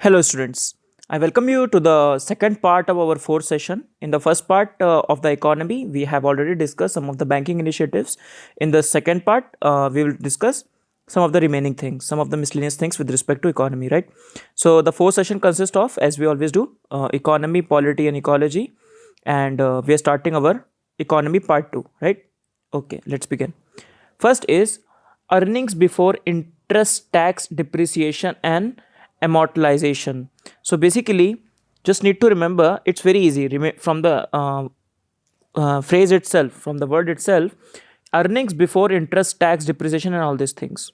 Hello, students. I welcome you to the second part of our fourth session. In the first part of the economy, we have already discussed some of the banking initiatives. In the second part, we will discuss some of the remaining things, some of the miscellaneous things with respect to economy, right? So, the fourth session consists of, as we always do, economy, polity, and ecology. And we are starting our economy part 2, right? Okay, let's begin. First is earnings before interest, tax, depreciation, and amortization. So basically, just need to remember it's very easy from the phrase itself, from the word itself, earnings before interest, tax, depreciation, and all these things,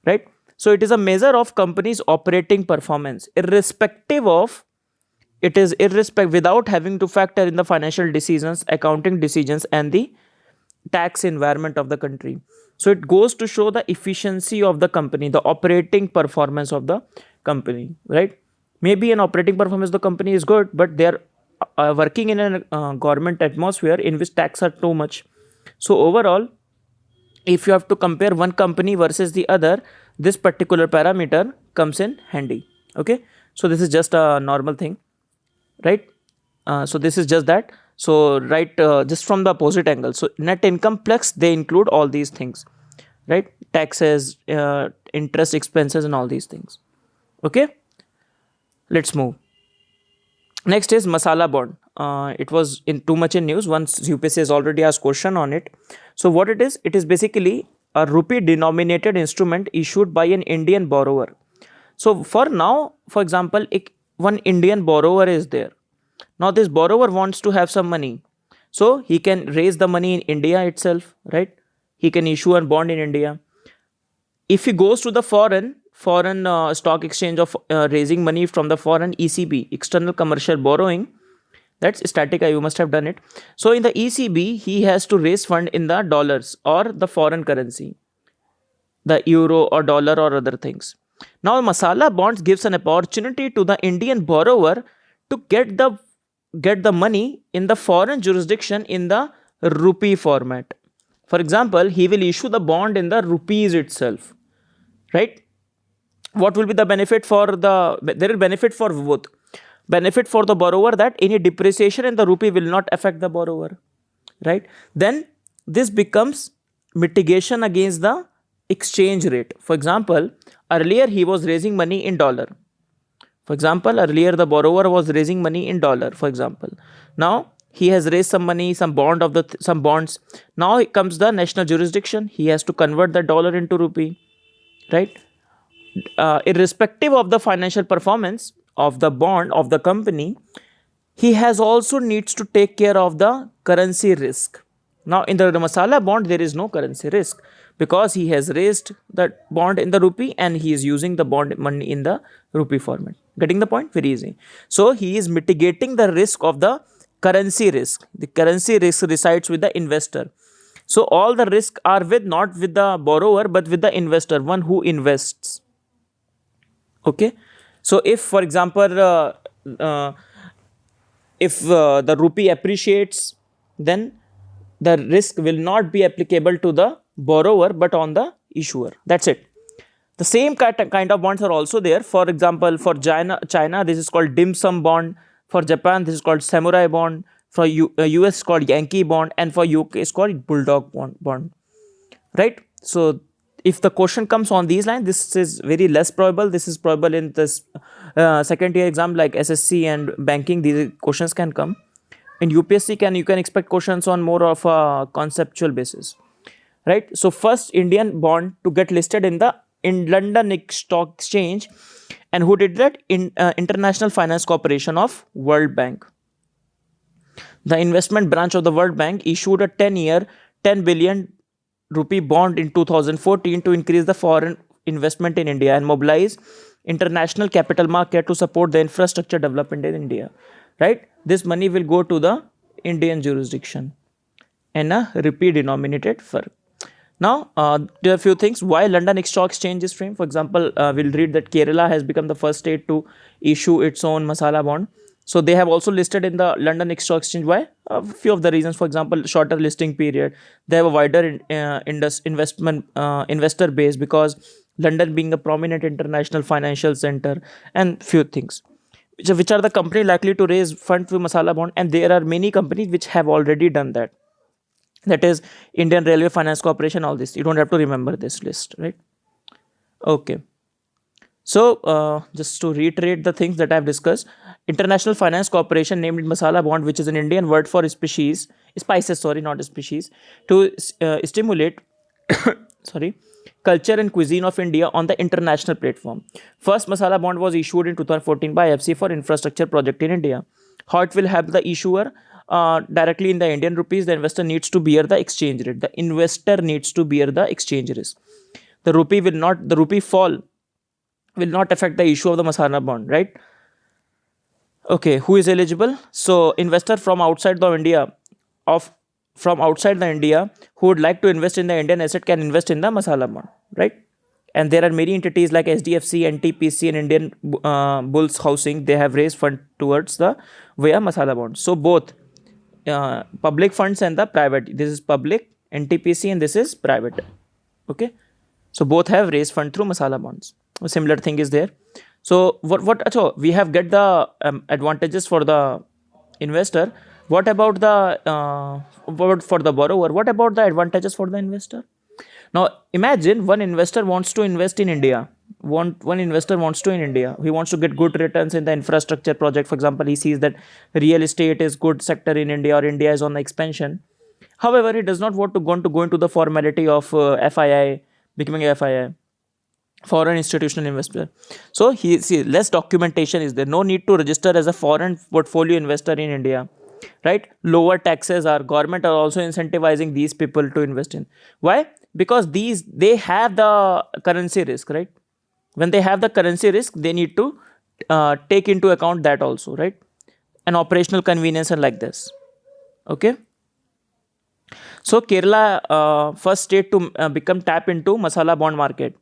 right? So it is a measure of company's operating performance, irrespective of it is irrespective without having to factor in the financial decisions, accounting decisions, and the tax environment of the country. So it goes to show the efficiency of the company, the operating performance of the company, right? Maybe an operating performance of the company is good, but they are working in a government atmosphere in which tax are too much. So overall, if you have to compare one company versus the other, this particular parameter comes in handy. Okay, so this is just a normal thing, right? So this is just that. So right, just from the opposite angle, so net income plus they include all these things, right? Taxes, interest expenses, and all these things. Okay, let's move. Next is masala bond. It was in too much in news once UPSC has already asked question on it. So what it is basically a rupee denominated instrument issued by an Indian borrower. So for now, for example, one Indian borrower is there. Now this borrower wants to have some money. So he can raise the money in India itself, right? He can issue a bond in India. If he goes to the foreign stock exchange of raising money from the foreign ECB, external commercial borrowing, that's static. You must have done it. So in the ECB, he has to raise fund in the dollars or the foreign currency, the euro or dollar or other things. Now masala bonds gives an opportunity to the Indian borrower to get the money in the foreign jurisdiction in the rupee format. For example, he will issue the bond in the rupees itself, right? What will be the benefit for there is benefit for both. Benefit for the borrower that any depreciation in the rupee will not affect the borrower, right? Then this becomes mitigation against the exchange rate. For example, earlier he was raising money in dollar. For example, earlier the borrower was raising money in dollar, for example. Now he has raised some money, some some bonds. Now it comes the national jurisdiction. He has to convert the dollar into rupee, right? Irrespective of the financial performance of the bond of the company, he has also needs to take care of the currency risk. Now in the masala bond, there is no currency risk because he has raised the bond in the rupee and he is using the bond money in the rupee format. Getting the point? Very easy. So he is mitigating the risk of the currency risk. The currency risk resides with the investor. So all the risk are with not with the borrower but with the investor, one who invests. Okay. So if, for example, if the rupee appreciates, then the risk will not be applicable to the borrower but on the issuer. That's it. The same kind of bonds are also there. For example, for China, this is called dim sum bond. For Japan, this is called samurai bond. For US, called Yankee bond, and for UK, it's called bulldog bond. Right? So if the question comes on these lines, this is very less probable. This is probable in this second year exam like SSC and banking. These questions can come. In UPSC, you can expect questions on more of a conceptual basis, right? So first Indian bond to get listed in London Stock Exchange, and who did that? International Finance Corporation of World Bank. The investment branch of the World Bank issued a 10-year, 10 billion rupee bond in 2014 to increase the foreign investment in India and mobilize international capital market to support the infrastructure development in India, right? This money will go to the Indian jurisdiction and a rupee denominated firm. Now, there are a few things why London Stock Exchange is framed. For example, we'll read that Kerala has become the first state to issue its own masala bond. So they have also listed in the London Stock Exchange. Why? A few of the reasons. For example, shorter listing period. They have a wider investor base because London being a prominent international financial center, and few things. Which are the company likely to raise fund through masala bond? And there are many companies which have already done that. That is Indian Railway Finance Corporation, all this. You don't have to remember this list, right? Okay. So, just to reiterate the things that I've discussed, International Finance Corporation named it masala bond, which is an Indian word for spices, sorry, not species, to stimulate, sorry, culture and cuisine of India on the international platform. First masala bond was issued in 2014 by FC for infrastructure project in India. How it will help the issuer directly in the Indian rupees? The investor needs to bear the exchange rate. The investor needs to bear the exchange risk. The rupee fall will not affect the issue of the masala bond, right? Okay, who is eligible? So investor from outside the India of from outside the India who would like to invest in the Indian asset can invest in the masala bond, right? And there are many entities like SDFC, NTPC, and Indian Bulls Housing. They have raised fund towards the via masala bond. So both public funds and the private. This is public NTPC and this is private. Okay, so both have raised fund through masala bonds. A similar thing is there. So what we have get the advantages for the investor. What about the for the borrower? What about the advantages for the investor? Now imagine one investor wants to invest in India. One investor wants to in India. He wants to get good returns in the infrastructure project. For example, he sees that real estate is good sector in India or India is on the expansion. However, he does not want to go into the formality of FII, becoming a FII, foreign institutional investor. So less documentation is there. No need to register as a foreign portfolio investor in India, right? Lower taxes are government are also incentivizing these people to invest in. Why? Because they have the currency risk, right? When they have the currency risk, they need to take into account that also, right? And operational convenience and like this. Okay. So Kerala first state to become tap into masala bond market,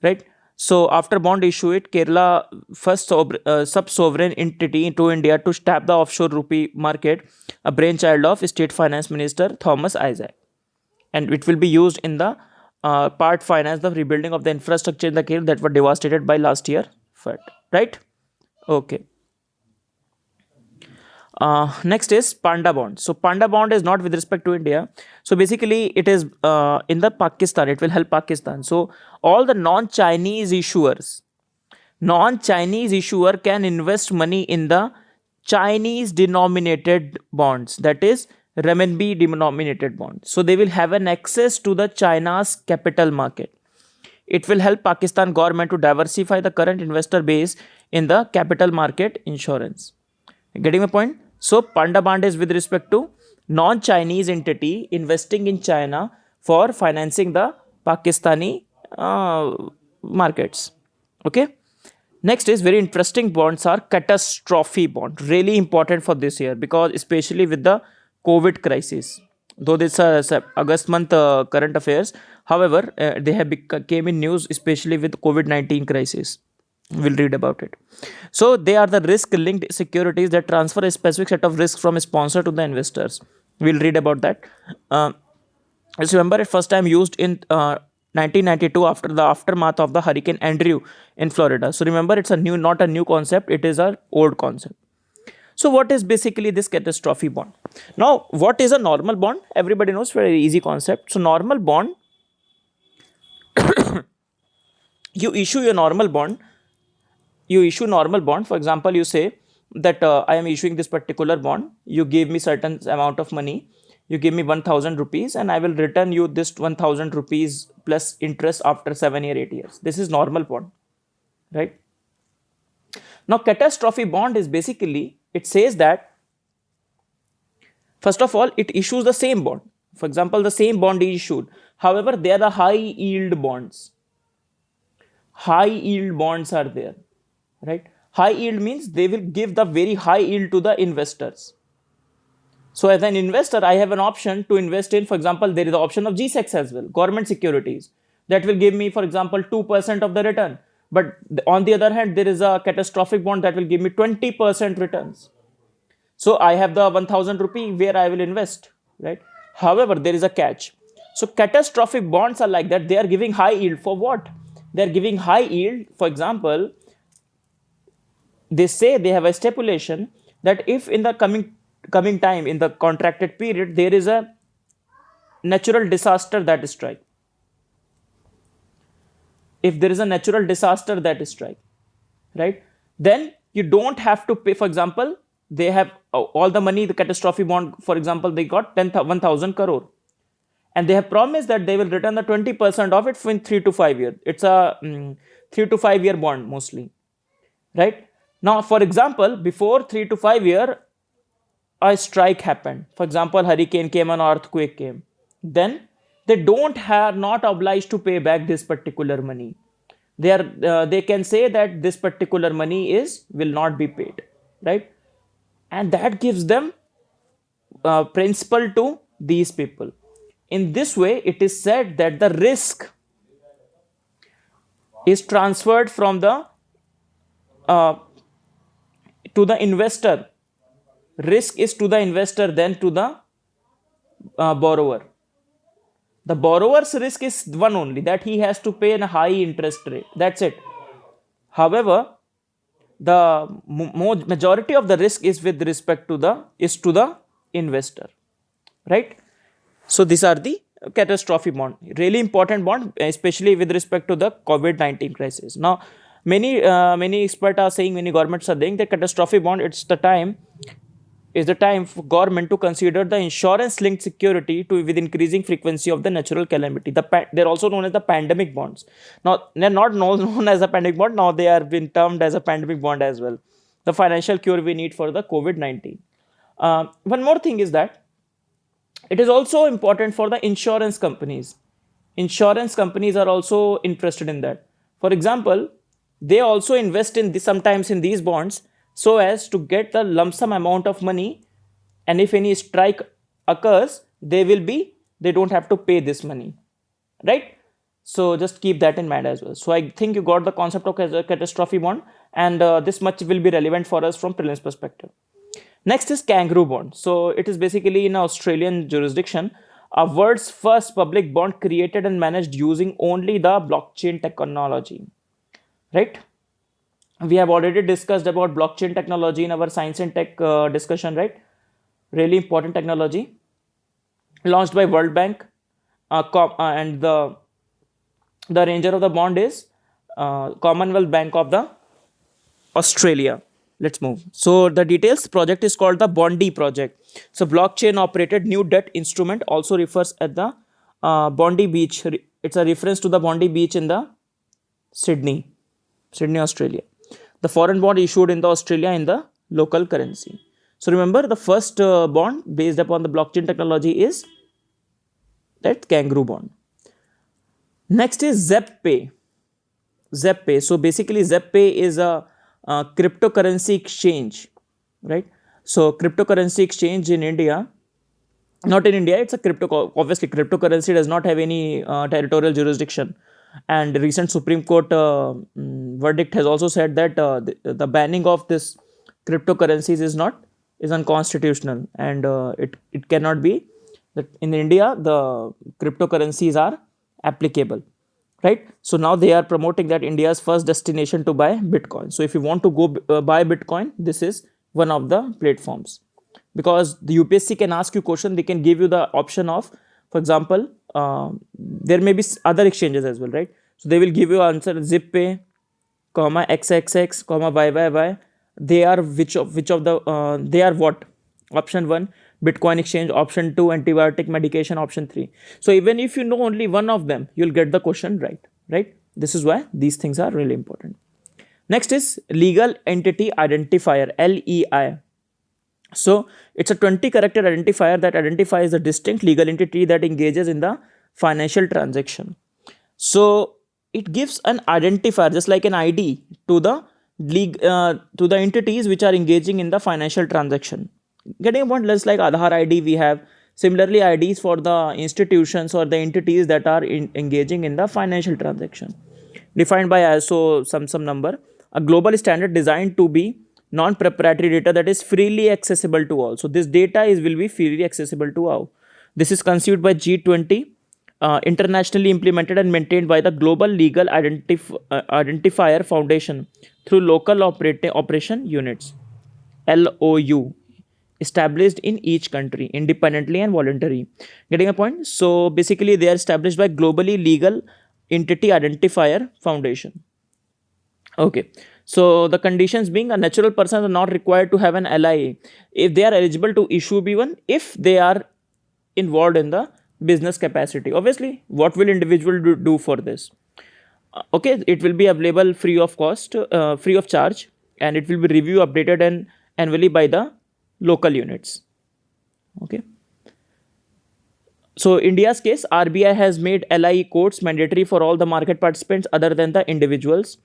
right? So after bond issue it, Kerala first sub-sovereign entity into India to tap the offshore rupee market, a brainchild of State Finance Minister Thomas Isaac. And it will be used in the part finance the rebuilding of the infrastructure in the Kerala that were devastated by last year flood, right? Okay. Next is Panda bond. So Panda bond is not with respect to India. So basically it is in the Pakistan. It will help Pakistan. So all the non-Chinese issuer can invest money in the Chinese denominated bonds. That is renminbi denominated bonds. So they will have an access to the China's capital market. It will help Pakistan government to diversify the current investor base in the capital market insurance. Getting my point? So Panda bond is with respect to non-Chinese entity investing in China for financing the Pakistani markets. Okay. Next is very interesting bonds are catastrophe bond. Really important for this year because especially with the COVID crisis. Though this is August month current affairs. However, they have came in news especially with COVID-19 crisis. We'll read about it. So they are the risk linked securities that transfer a specific set of risks from a sponsor to the investors. We'll read about that. Just remember it first time used in 1992 after the aftermath of the Hurricane Andrew in Florida. So remember it's not a new concept. It is an old concept. So what is basically this catastrophe bond? Now what is a normal bond? Everybody knows, very easy concept. So normal bond, you issue your normal bond. You issue normal bond. For example, you say that I am issuing this particular bond. You give me certain amount of money. You give me 1000 rupees and I will return you this 1000 rupees plus interest after 7 or 8 years. This is normal bond, right? Now catastrophe bond is basically, it says that first of all, it issues the same bond. For example, the same bond is issued. However, they are the high yield bonds. High yield bonds are there. Right? High yield means they will give the very high yield to the investors. So as an investor, I have an option to invest in, for example, there is the option of GSECs as well, government securities. That will give me, for example, 2% of the return. But on the other hand, there is a catastrophic bond that will give me 20% returns. So I have the 1000 rupee where I will invest, right? However, there is a catch. So catastrophic bonds are like that. They are giving high yield for what? they are giving high yield. For example, they say they have a stipulation that if in the coming time, in the contracted period, there is a natural disaster that strike, if there is a natural disaster that strike, right, then you don't have to pay. For example, they have all the money, the catastrophe bond, for example, they got 1,000 crore, and they have promised that they will return the 20% of it in 3 to 5 years. It's a 3 to 5 year bond mostly, right? Now, for example, before 3 to 5 year, a strike happened. For example, hurricane came, an earthquake came. Then they don't have, not obliged to pay back this particular money. They can say that this particular money will not be paid, right? And that gives them principle to these people. In this way, it is said that the risk is transferred from the to the investor. Risk is to the investor, then to the borrower. The borrower's risk is one only, that he has to pay a high interest rate. That's it. However, the majority of the risk is with respect to the investor, right? So these are the catastrophe bond, really important bond, especially with respect to the COVID-19 crisis. Now, many experts are saying, many governments are saying that catastrophe bond, is the time for government to consider the insurance linked security with increasing frequency of the natural calamity. They're also known as the pandemic bonds. Now, they're not known as a pandemic bond. Now they are being termed as a pandemic bond as well. The financial cure we need for the COVID-19. One more thing is that it is also important for the insurance companies. Insurance companies are also interested in that. For example, they also invest in sometimes in these bonds, so as to get the lump sum amount of money, and if any strike occurs, they don't have to pay this money, right? So just keep that in mind as well. So I think you got the concept of catastrophe bond, and this much will be relevant for us from prelims perspective. Next is kangaroo bond. So it is basically in Australian jurisdiction, a world's first public bond created and managed using only the blockchain technology, right? We have already discussed about blockchain technology in our science and tech discussion, right? Really important technology, launched by World Bank, and the arranger of the bond is Commonwealth Bank of the Australia. Let's move. So the details, project is called the Bondi project. So blockchain operated new debt instrument, also refers at the Bondi Beach. It's a reference to the Bondi Beach in the Sydney, Australia. The foreign bond issued in the Australia in the local currency. So remember, the first bond based upon the blockchain technology is that kangaroo bond. Next is ZepPay. ZepPay. So basically, ZepPay is a cryptocurrency exchange, right? So cryptocurrency exchange in India, not in India, it's a obviously cryptocurrency does not have any territorial jurisdiction. And the recent Supreme Court verdict has also said that the banning of this cryptocurrencies is unconstitutional, and it cannot be that in India the cryptocurrencies are applicable, right? So now they are promoting that India's first destination to buy Bitcoin. So if you want to go buy Bitcoin, this is one of the platforms, because the UPSC can ask you question. They can give you the option of, for example, there may be other exchanges as well, right? So they will give you answer ZipPay, XXX, YYY. They are which of the they are what? Option 1, Bitcoin exchange. Option 2, antibiotic medication. Option 3. So even if you know only one of them, you'll get the question right? This is why these things are really important. Next is legal entity identifier, LEI. So it's a 20-character identifier that identifies the distinct legal entity that engages in the financial transaction. So it gives an identifier, just like an ID, to the entities which are engaging in the financial transaction. Getting a point, less like Aadhaar ID we have. Similarly, IDs for the institutions or the entities that are engaging in the financial transaction, defined by ISO some number, a global standard designed to be non-proprietary data that is freely accessible to all. So this data will be freely accessible to all. This is conceived by G20 internationally implemented and maintained by the Global Legal Identifier Foundation through local operation units LOU established in each country independently and voluntary. Getting a point? So basically, they are established by Globally Legal Entity Identifier Foundation. Okay. So the conditions being a natural person are not required to have an LIA if they are eligible to issue B1 if they are involved in the business capacity. Obviously, what will individual do for this? Okay, it will be available free of cost, free of charge, and it will be review updated and annually by the local units. Okay. So India's case, RBI has made LIE codes mandatory for all the market participants other than the individuals.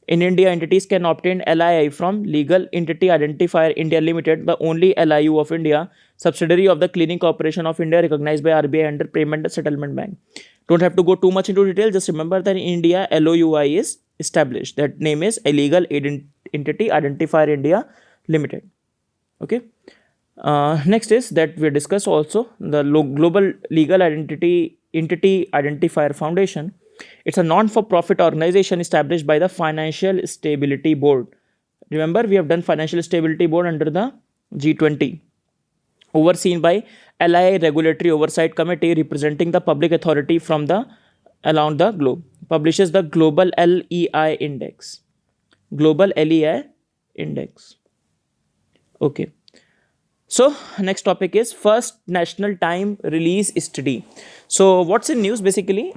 In India, entities can obtain LII from Legal Entity Identifier India Limited, the only LIU of India, subsidiary of the Clearing Corporation of India, recognized by RBI under Payment and Settlement Bank. Don't have to go too much into detail. Just remember that in India, LOUI is established. That name is a Legal Entity Identifier India Limited. Okay. Next is that we discuss also the Global Legal Entity Identifier Foundation. It's a non-for-profit organization established by the Financial Stability Board. Remember, we have done Financial Stability Board under the G20, overseen by LII Regulatory Oversight Committee, representing the public authority from the around the globe. Publishes the Global LEI Index. Global LEI Index. Okay. So next topic is first national time release study. So what's in news basically?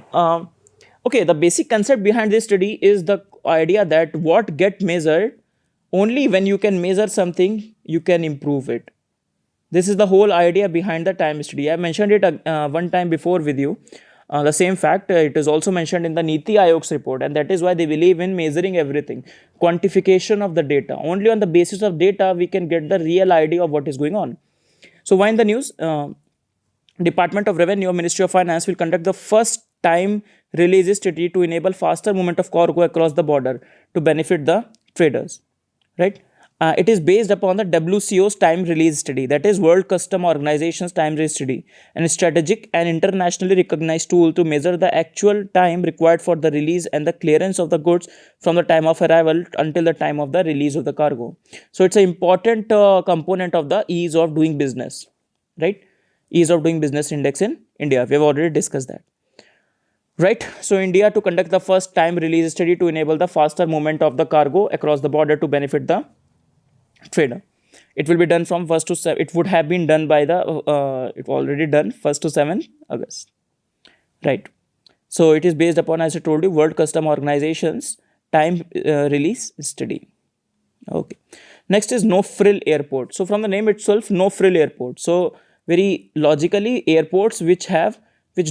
Okay, the basic concept behind this study is the idea that what get measured, only when you can measure something, you can improve it. This is the whole idea behind the time study. I mentioned it one time before with you. The same fact, it is also mentioned in the Niti Aayog's report, and that is why they believe in measuring everything. Quantification of the data. Only on the basis of data, we can get the real idea of what is going on. So why in the news? Department of Revenue, Ministry of Finance will conduct the first time release study to enable faster movement of cargo across the border to benefit the traders, right? It is based upon the WCO's time release study, that is World Custom Organization's time release study, and a strategic and internationally recognized tool to measure the actual time required for the release and the clearance of the goods from the time of arrival until the time of the release of the cargo. So it's an important component of the ease of doing business, right? Ease of doing business index in India. We have already discussed that. Right, so India to conduct the first time release study to enable the faster movement of the cargo across the border to benefit the trader. It will be done from 1st to 7th. It would have been done by the, it already done 1st to 7th August. Right. So it is based upon, as I told you, World Custom Organization's time release study. Okay. Next is no frill airport. So from the name itself, no frill airport. So very logically, airports which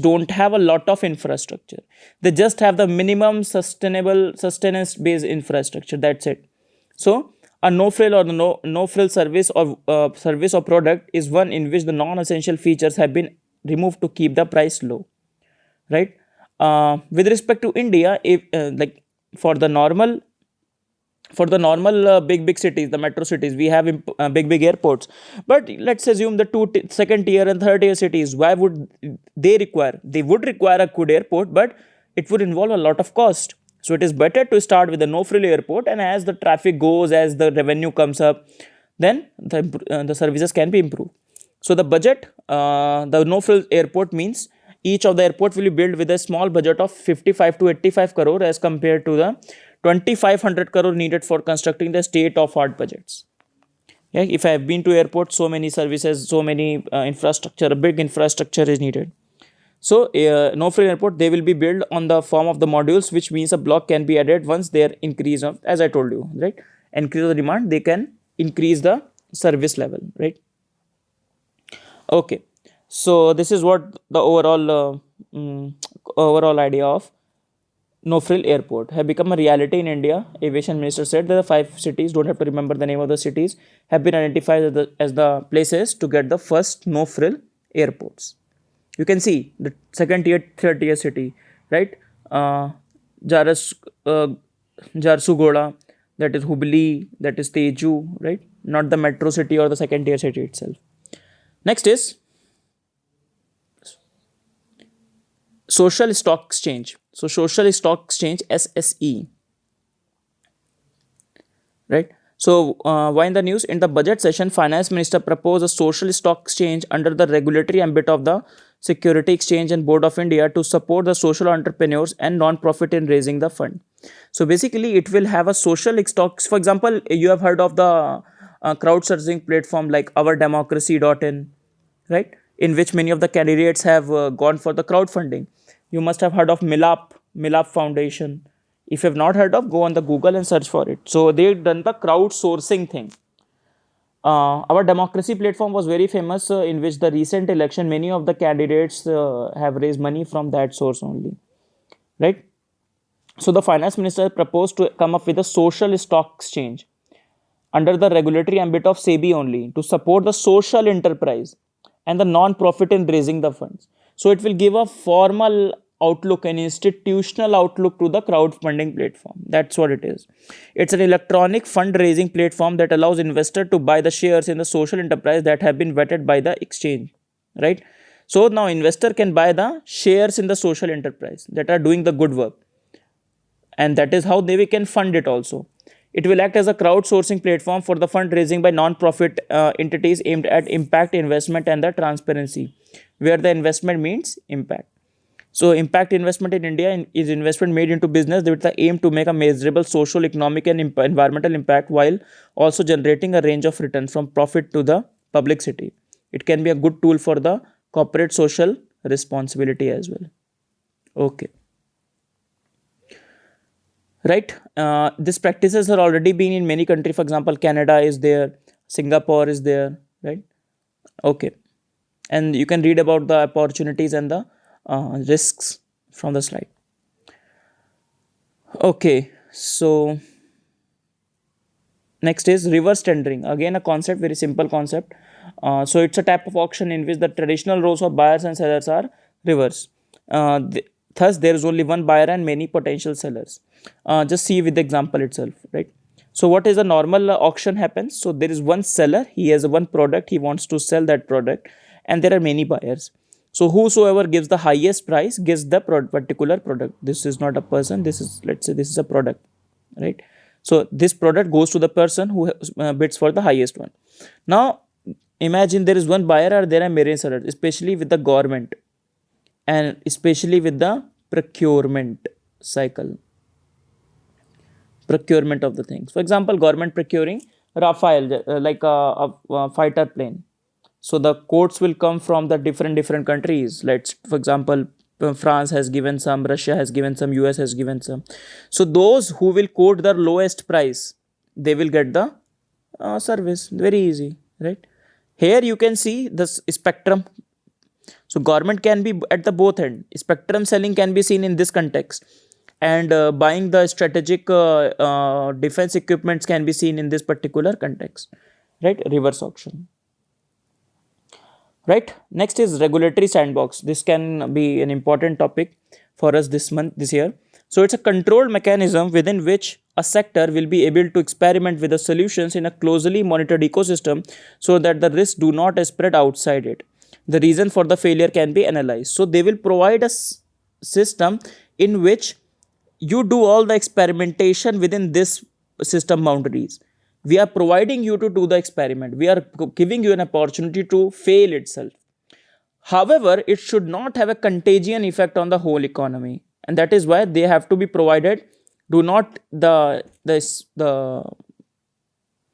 don't have a lot of infrastructure. They just have the minimum sustenance based infrastructure. That's it. So a no frill or the no frill service or product is one in which the non-essential features have been removed to keep the price low, right? With respect to India, if like for the normal big cities, the metro cities, we have big airports. But let's assume the second tier and third tier cities, why would they require? They would require a good airport, but it would involve a lot of cost. So it is better to start with a no frill airport, and as the traffic goes, as the revenue comes up, then the services can be improved. So the budget, the no frill airport means each of the airport will be built with a small budget of 55 to 85 crore as compared to the 2500 crore needed for constructing the state of art budgets. Yeah, if I have been to airport, so many services, so many infrastructure, big infrastructure is needed. So no frill airport, they will be built on the form of the modules, which means a block can be added once their increase of, as I told you, right? Increase the demand, they can increase the service level, right? Okay. So this is what the overall idea of no frill airport have become a reality in India. Aviation minister said that the 5 cities, don't have to remember the name of the cities, have been identified as the places to get the first no frill airports. You can see the second tier, third tier city, right? Jharsuguda, that is Hubli, that is Teju, right? Not the metro city or the second tier city itself. Next is, social stock exchange. So social stock exchange, SSE, right? So why in the news? In the budget session, finance minister proposed a social stock exchange under the regulatory ambit of the Security Exchange and Board of India to support the social entrepreneurs and non-profit in raising the fund. So basically, it will have a social stocks. For example, you have heard of the crowdsourcing platform like ourdemocracy.in, right? In which many of the candidates have gone for the crowdfunding. You must have heard of Milap Foundation. If you have not heard of, go on the Google and search for it. So they've done the crowdsourcing thing. Our democracy platform was very famous, in which the recent election, many of the candidates have raised money from that source only, right? So the finance minister proposed to come up with a social stock exchange under the regulatory ambit of SEBI only to support the social enterprise and the non-profit in raising the funds. So it will give a formal outlook, an institutional outlook to the crowdfunding platform. That's what it is. It's an electronic fundraising platform that allows investor to buy the shares in the social enterprise that have been vetted by the exchange, right? So now investor can buy the shares in the social enterprise that are doing the good work, and that is how they can fund it also. It will act as a crowdsourcing platform for the fundraising by non-profit entities aimed at impact investment and the transparency, where the investment means impact. So impact investment in India is investment made into business with the aim to make a measurable social, economic and environmental impact while also generating a range of returns from profit to the public city. It can be a good tool for the corporate social responsibility as well. Okay. Right. These practices are already been in many countries. For example, Canada is there, Singapore is there, right? Okay. And you can read about the opportunities and the risks from the slide. Okay. So next is reverse tendering. Again, a concept, very simple concept. So it's a type of auction in which the traditional roles of buyers and sellers are reversed. Thus, there is only one buyer and many potential sellers. Just see with the example itself, right? So what is a normal auction happens? So there is one seller, he has one product, he wants to sell that product, and there are many buyers. So whosoever gives the highest price gives the particular product. This is not a person, this is, let's say this is a product, right? So this product goes to the person who bids for the highest one. Now imagine there is one buyer or there are many sellers, especially with the government and especially with the procurement cycle. Procurement of the things. For example, government procuring Rafale, like a fighter plane. So the quotes will come from the different countries. Let's, for example, France has given some, Russia has given some, US has given some. So those who will quote the lowest price, they will get the service. Very easy, right? Here you can see the spectrum. So government can be at the both end. Spectrum selling can be seen in this context, and buying the strategic defense equipments can be seen in this particular context, right? Reverse auction. Right. Next is regulatory sandbox. This can be an important topic for us this year. So it's a controlled mechanism within which a sector will be able to experiment with the solutions in a closely monitored ecosystem so that the risks do not spread outside it. The reason for the failure can be analyzed. So they will provide a system in which you do all the experimentation within this system boundaries. We are providing you to do the experiment. We are giving you an opportunity to fail itself. However, it should not have a contagion effect on the whole economy, and that is why they have to be provided. Do not the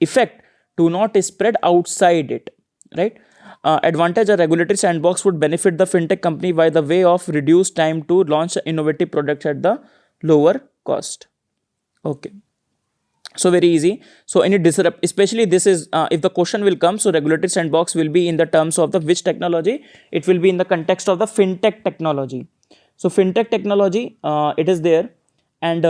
effect do not spread outside it, right? Advantage: a regulatory sandbox would benefit the fintech company by the way of reduced time to launch innovative products at the lower cost. Okay. So very easy. So any disrupt, especially this is if the question will come, so regulatory sandbox will be in the terms of the which technology. It will be in the context of the fintech technology. So fintech technology, it is there, and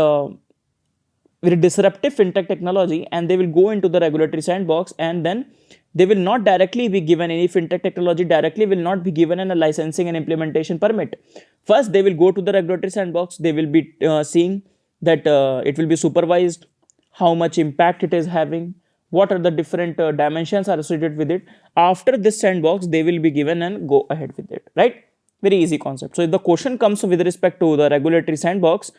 very disruptive fintech technology, and they will go into the regulatory sandbox, and then they will not directly be given any fintech technology directly will not be given a licensing and implementation permit. First they will go to the regulatory sandbox. They will be seeing that it will be supervised, how much impact it is having, what are the different dimensions are associated with it. After this sandbox, they will be given and go ahead with it, right? Very easy concept. So if the question comes with respect to the regulatory sandbox,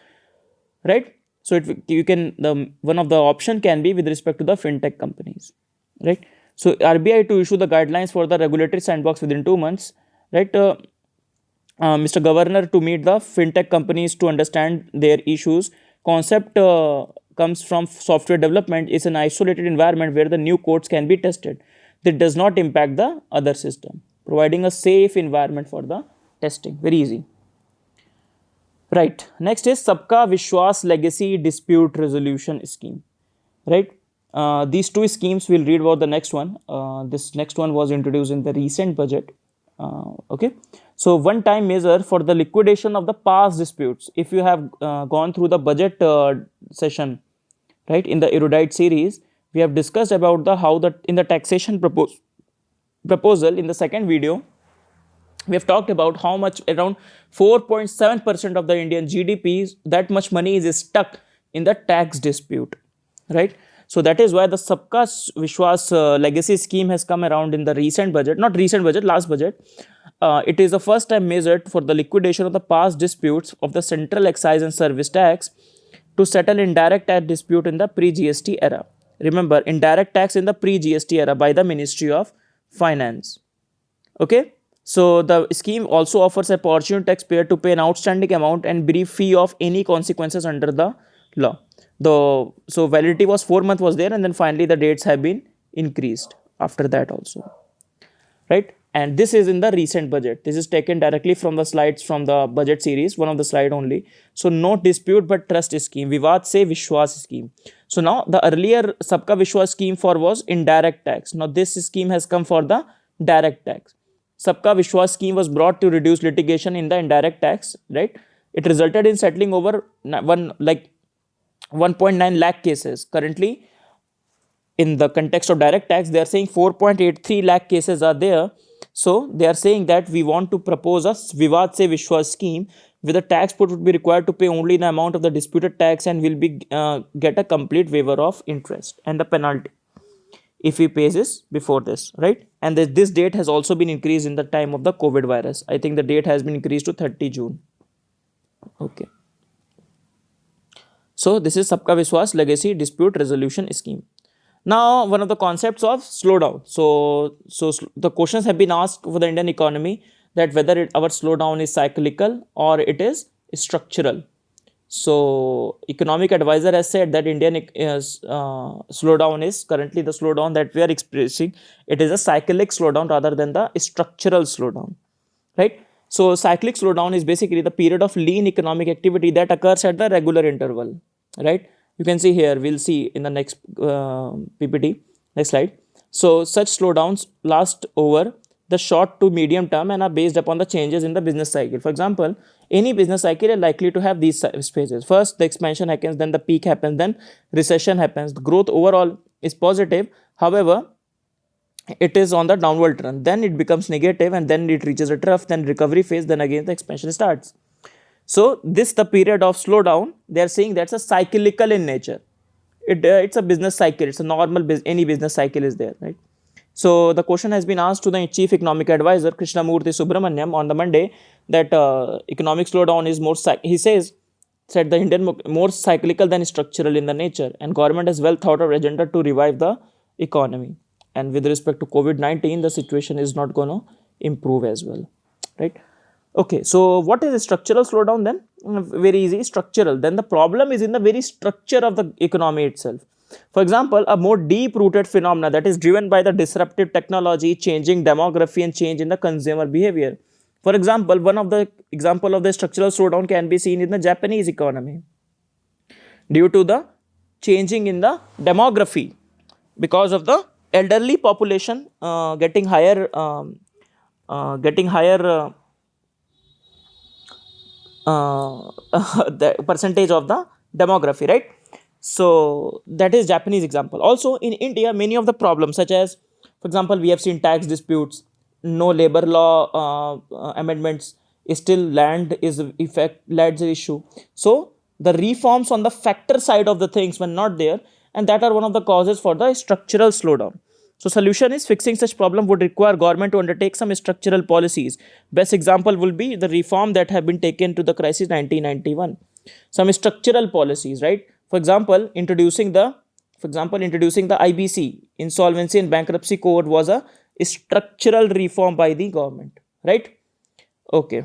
right? So you can, the one of the option can be with respect to the fintech companies, right? So RBI to issue the guidelines for the regulatory sandbox within 2 months, right? Mr. Governor to meet the fintech companies to understand their issues. Concept comes from software development is an isolated environment where the new codes can be tested. That does not impact the other system, providing a safe environment for the testing. Very easy. Right. Next is Sabka Vishwas Legacy Dispute Resolution Scheme. Right. These two schemes we'll read about the next one. This next one was introduced in the recent budget. Okay. So one time measure for the liquidation of the past disputes. If you have gone through the budget session, right, in the erudite series, we have discussed about the how the in the taxation proposal in the second video, we have talked about how much around 4.7% of the Indian GDP, that much money is stuck in the tax dispute, right? So that is why the Sabka Vishwas legacy scheme has come around in the recent budget, not recent budget, last budget. It is the first time measured for the liquidation of the past disputes of the central excise and service tax to settle indirect tax dispute in the pre-GST era. Remember, indirect tax in the pre-GST era by the Ministry of Finance. Okay. So the scheme also offers a opportunity taxpayer to pay an outstanding amount and brief fee of any consequences under the law. So validity was 4 months was there, and then finally the dates have been increased after that also, right? And this is in the recent budget. This is taken directly from the slides from the budget series, one of the slide only. So no dispute but trust scheme, Vivad se Vishwas scheme. So now the earlier Sabka Vishwas scheme for was indirect tax. Now this scheme has come for the direct tax. Sabka Vishwas scheme was brought to reduce litigation in the indirect tax, right? It resulted in settling over 1.9 lakh cases. Currently, in the context of direct tax, they are saying 4.83 lakh cases are there. So they are saying that we want to propose a Vivad se Vishwas scheme where the taxpayer would be required to pay only the amount of the disputed tax and will be get a complete waiver of interest and the penalty if he pays this before this, right? And this date has also been increased in the time of the COVID virus. I think the date has been increased to 30 June. Okay. So this is Sabka Vishwas Legacy Dispute Resolution Scheme. Now, one of the concepts of slowdown. So the questions have been asked for the Indian economy that whether our slowdown is cyclical or it is structural. So economic advisor has said that Indian slowdown is currently the slowdown that we are experiencing. It is a cyclic slowdown rather than the structural slowdown, right? So cyclic slowdown is basically the period of lean economic activity that occurs at the regular interval, right? You can see here, we'll see in the next PPT, next slide. So such slowdowns last over the short to medium term and are based upon the changes in the business cycle. For example, any business cycle is likely to have these phases. First, the expansion happens, then the peak happens, then recession happens. The growth overall is positive. However, it is on the downward trend. Then it becomes negative and then it reaches a trough, then recovery phase, then again the expansion starts. So this the period of slowdown, they are saying that's a cyclical in nature. It's a business cycle. It's a normal any business cycle is there, right? So the question has been asked to the Chief Economic Advisor Krishnamurthy Subramaniam on the Monday that economic slowdown is more, he said the Indian more cyclical than structural in the nature, and government has well thought of agenda to revive the economy. And with respect to COVID-19, the situation is not going to improve as well, right? Okay, so what is a structural slowdown then? Very easy, structural. Then the problem is in the very structure of the economy itself. For example, a more deep-rooted phenomena that is driven by the disruptive technology, changing demography and change in the consumer behavior. For example, one of the example of the structural slowdown can be seen in the Japanese economy due to the changing in the demography because of the elderly population getting higher the percentage of the demography, right? So that is Japanese example. Also in India, many of the problems such as, for example, we have seen tax disputes, no labor law amendments, still land is land's issue. So the reforms on the factor side of the things were not there, and that are one of the causes for the structural slowdown. So solution is fixing such problem would require government to undertake some structural policies. Best example will be the reform that have been taken to the crisis 1991. Some structural policies, right? For example, introducing the IBC, Insolvency and Bankruptcy Code, was a structural reform by the government, right? Okay.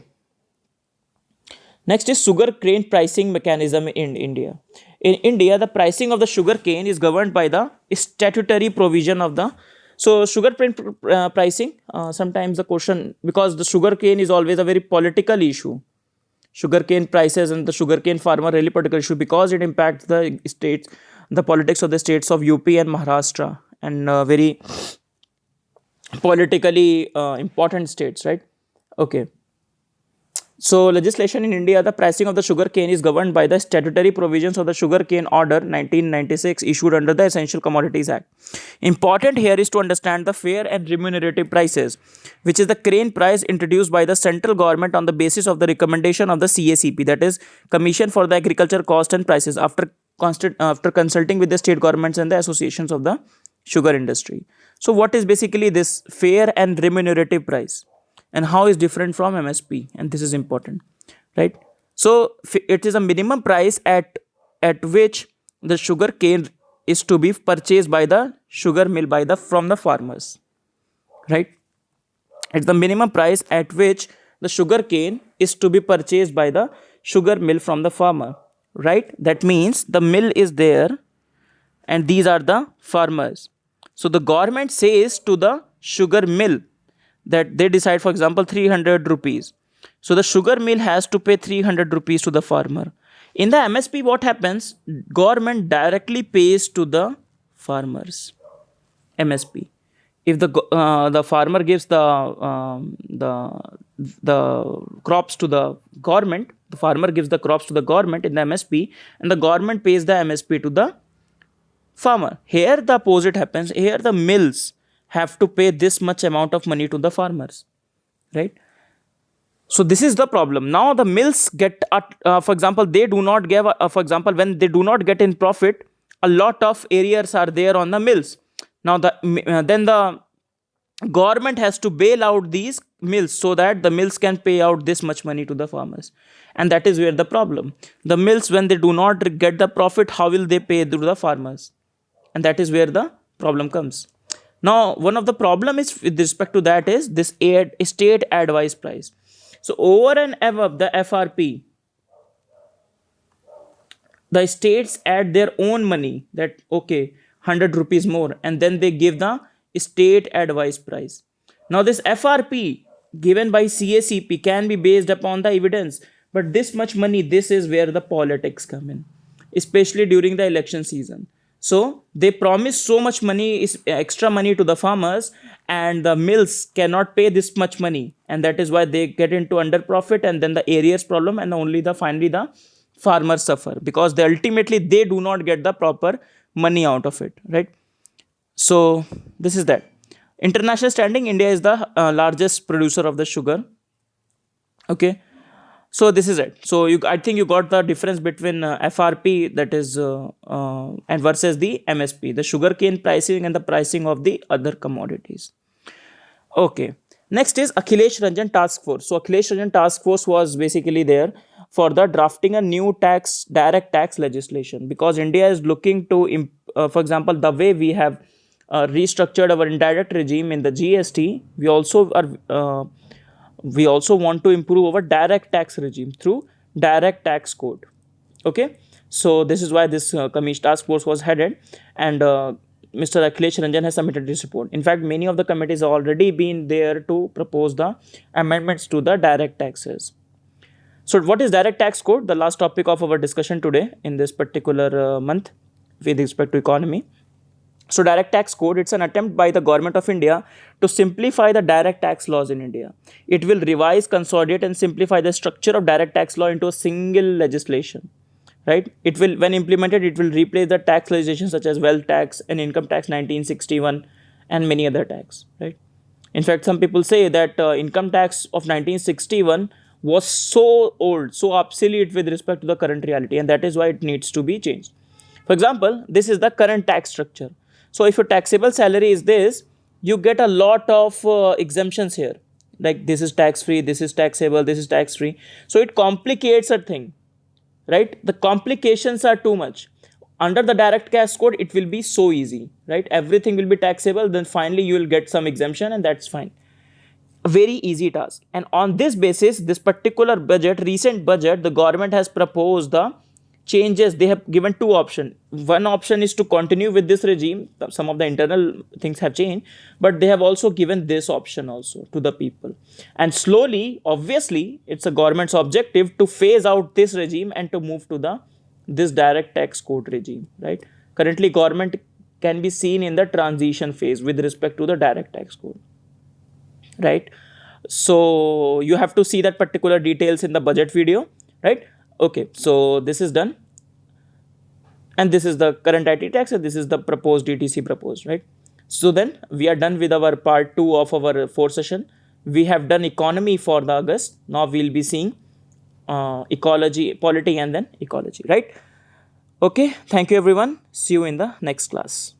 Next is sugar cane pricing mechanism in India. In India, the pricing of the sugar cane is governed by the statutory provision of the. So sugar cane pricing. Sometimes the question, because the sugar cane is always a very political issue. Sugarcane prices and the sugarcane farmer really political issue because it impacts the states, the politics of the states of UP and Maharashtra, and very politically important states, right? Okay. So legislation in India, the pricing of the sugar cane is governed by the statutory provisions of the Sugar Cane Order 1996 issued under the Essential Commodities Act. Important here is to understand the fair and remunerative prices, which is the cane price introduced by the central government on the basis of the recommendation of the CACP, that is Commission for the Agriculture Cost and Prices, after consulting with the state governments and the associations of the sugar industry. So what is basically this fair and remunerative price, and how is different from MSP, and this is important, right? So it is a minimum price at which the sugar cane is to be purchased by the sugar mill from the farmers, right? It's the minimum price at which the sugar cane is to be purchased by the sugar mill from the farmer, right? That means the mill is there and these are the farmers. So the government says to the sugar mill that they decide, for example, 300 rupees. So the sugar mill has to pay 300 rupees to the farmer. In the MSP, what happens? Government directly pays to the farmers. MSP. If the farmer gives the crops to the government, the farmer gives the crops to the government in the MSP, and the government pays the MSP to the farmer. Here the opposite happens. Here the mills have to pay this much amount of money to the farmers, right? So this is the problem. Now the mills get, for example, they do not give, for example, when they do not get in profit, a lot of arrears are there on the mills. Now then the government has to bail out these mills so that the mills can pay out this much money to the farmers. And that is where the problem. The mills, when they do not get the profit, how will they pay to the farmers? And that is where the problem comes. Now, one of the problem is with respect to that is this state advice price. So over and above the FRP, the states add their own money, that okay, 100 rupees more, and then they give the state advice price. Now this FRP given by CACP can be based upon the evidence, but this much money, this is where the politics come in, especially during the election season. So they promise so much money, is extra money to the farmers, and the mills cannot pay this much money, and that is why they get into under profit, and then the arrears problem, and finally the farmers suffer because they ultimately they do not get the proper money out of it, right? So this is that. International standing, India is the largest producer of the sugar. Okay. So this is it. So I think you got the difference between FRP, that is and versus the MSP, the sugarcane pricing and the pricing of the other commodities. Okay. Next is Akhilesh Ranjan Task Force. So Akhilesh Ranjan Task Force was basically there for the drafting a new direct tax legislation, because India is looking to, for example, the way we have restructured our indirect regime in the GST, we also want to improve our direct tax regime through direct tax code. Okay, so this is why this commission task force was headed, and Mr. Akhilesh Ranjan has submitted this report. In fact, many of the committees have already been there to propose the amendments to the direct taxes. So what is direct tax code? The last topic of our discussion today in this particular month with respect to economy. So direct tax code, it's an attempt by the government of India to simplify the direct tax laws in India. It will revise, consolidate and simplify the structure of direct tax law into a single legislation, right? It will, when implemented, it will replace the tax legislation such as wealth tax and income tax 1961 and many other tax, right? In fact, some people say that income tax of 1961 was so old, so obsolete with respect to the current reality, and that is why it needs to be changed. For example, this is the current tax structure. So if your taxable salary is this, you get a lot of exemptions here, like this is tax free, this is taxable, this is tax free. So it complicates a thing, right? The complications are too much. Under the direct tax code it will be so easy, right? Everything will be taxable, then finally you will get some exemption, and that's fine. A very easy task. And on this basis, this particular budget, recent budget, the government has proposed the changes. They have given two options. One option is to continue with this regime. Some of the internal things have changed, but they have also given this option also to the people. And slowly, obviously, it's a government's objective to phase out this regime and to move to the this direct tax code regime, right? Currently, government can be seen in the transition phase with respect to the direct tax code, right? So you have to see that particular details in the budget video, right? Okay, so this is done, and this is the current IT tax, and this is the proposed DTC proposed, right? So then we are done with our part 2 of our 4 session. We have done economy for the August. Now we'll be seeing ecology, polity, and then ecology, right? Okay, thank you everyone. See you in the next class.